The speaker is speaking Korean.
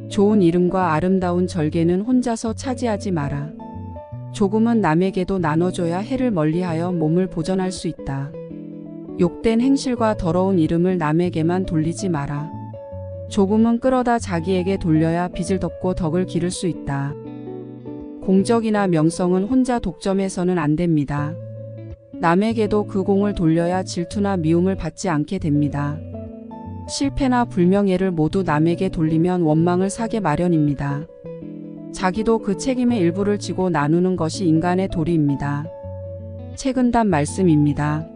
좋은 이름과 아름다운 절개는 혼자서 차지하지 마라. 조금은 남에게도 나눠줘야 해를 멀리하여 몸을 보전할 수 있다. 욕된 행실과 더러운 이름을 남에게만 돌리지 마라. 조금은 끌어다 자기에게 돌려야 빚을 덮고 덕을 기를 수 있다. 공적이나 명성은 혼자 독점해서는 안 됩니다. 남에게도 그 공을 돌려야 질투나 미움을 받지 않게 됩니다. 실패나 불명예를 모두 남에게 돌리면 원망을 사게 마련입니다. 자기도 그 책임의 일부를 지고 나누는 것이 인간의 도리입니다. 책은단 말씀입니다.